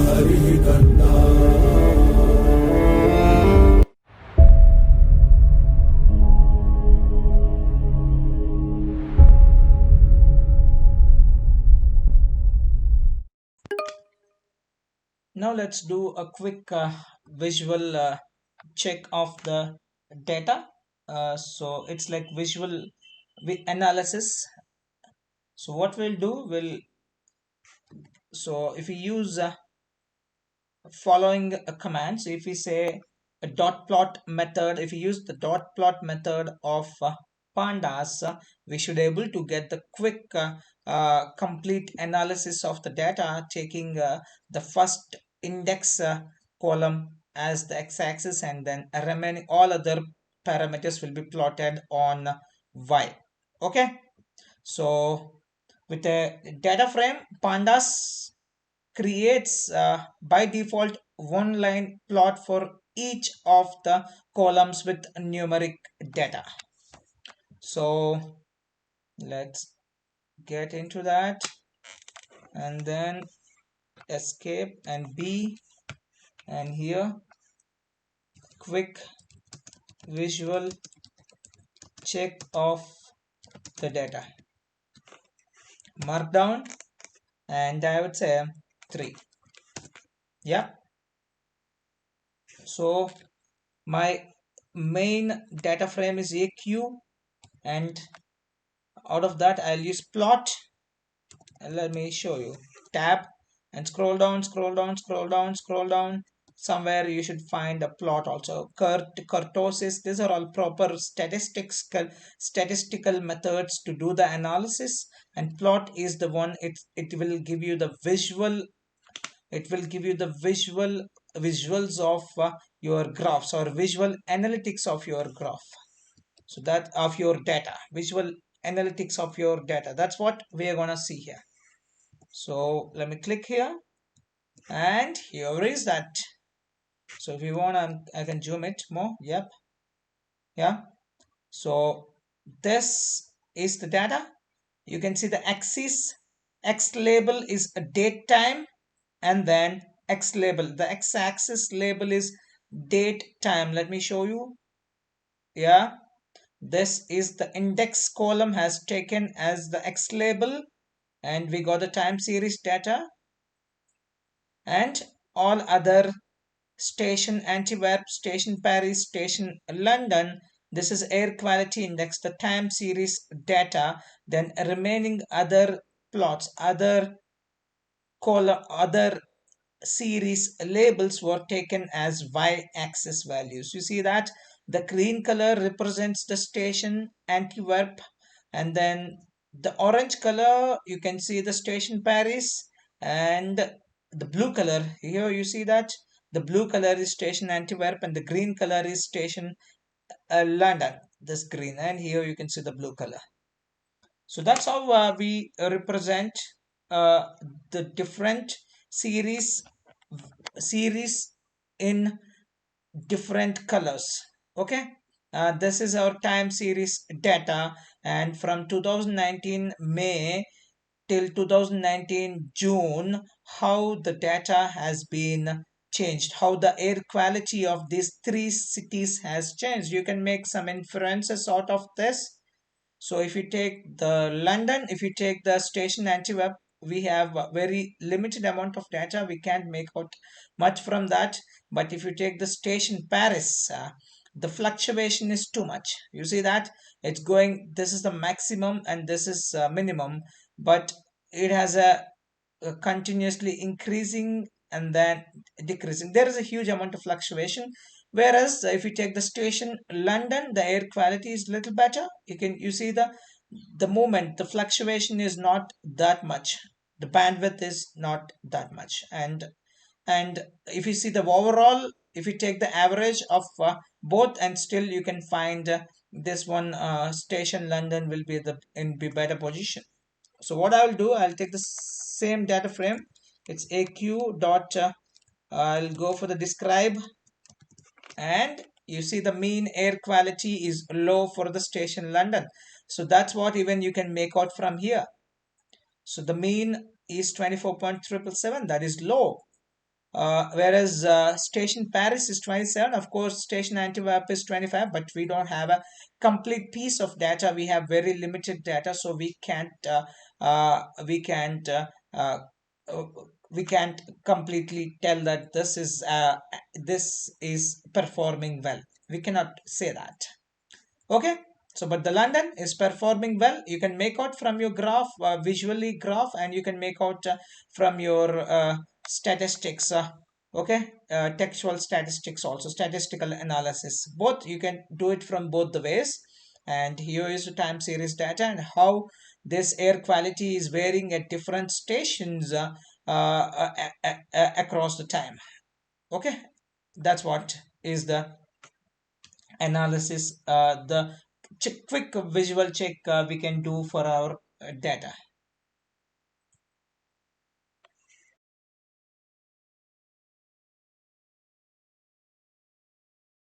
हरिः कर्ता। Now let's do a quick visual check of the data. So it's like visual analysis. So what we'll do, so if we use following a command, so if we say a dot plot method, if we use the dot plot method of pandas, we should able to get the quick complete analysis of the data, taking the first index column as the x-axis, and then remaining all other parameters will be plotted on y. Okay, so with a data frame, pandas creates by default one line plot for each of the columns with numeric data. So let's get into that, and then escape and B, and here quick visual check of the data, markdown, and I would say 3. Yeah, so my main data frame is AQ, and out of that I'll use plot, and let me show you. Tab and scroll down, scroll down, scroll down, scroll down. Somewhere you should find a plot also. Kurtosis, these are all proper statistical methods to do the analysis, and plot is the one. It will give you the visual, it will give you the visuals of your graphs, or visual analytics of your graph, so that of your data, visual analytics of your data. That's what we are gonna see here. So let me click here, and here is that. So if you want, I can zoom it more. Yep, yeah. So this is the data. You can see the axis. X label is a date time, and then X label, the x-axis label is date time. Let me show you. Yeah, this is the index column has taken as the X label, and we got the time series data, and all other station Antwerp, station Paris, station London. This is air quality index, the time series data. Then remaining other plots, other column, other series labels were taken as y-axis values. You see that the green color represents the station Antwerp, and then the orange color you can see the station Paris, and the blue color here you see that the blue color is station Antwerp, and the green color is station London, this green, and here you can see the blue color. So that's how we represent uh, the different series in different colors. Okay, this is our time series data, and from 2019 May till 2019 June, how the data has been changed, how the air quality of these three cities has changed. You can make some inferences out of this. So if you take the London, if you take the station Antwerp, we have a very limited amount of data. We can't make out much from that. But if you take the station Paris, the fluctuation is too much. You see that it's going, this is the maximum and this is minimum, but it has a continuously increasing and then decreasing. There is a huge amount of fluctuation. Whereas if you take the station London, the air quality is little better. You see the movement, the fluctuation is not that much. The bandwidth is not that much, and if you see the overall, if you take the average of both, and still you can find this one station London will be be better position. So what I'll do, I'll take the same data frame. It's AQ dot. I'll go for the describe, and you see the mean air quality is low for the station London. So that's what even you can make out from here. So the mean is 24.777. That is low. whereas station Paris is 27. Of course, station Antwerp is 25, but we don't have a complete piece of data. We have very limited data, so uh, we can't uh, uh, uh, we can't completely tell that this is performing well. We cannot say that. Okay, so but the London is performing well. You can make out from your graph, visually graph, and you can make out from your statistics. Okay, textual statistics also, statistical analysis. Both you can do it from both the ways. And here is the time series data and how this air quality is varying at different stations across the time. Okay, that's what is the analysis, the quick visual check we can do for our data.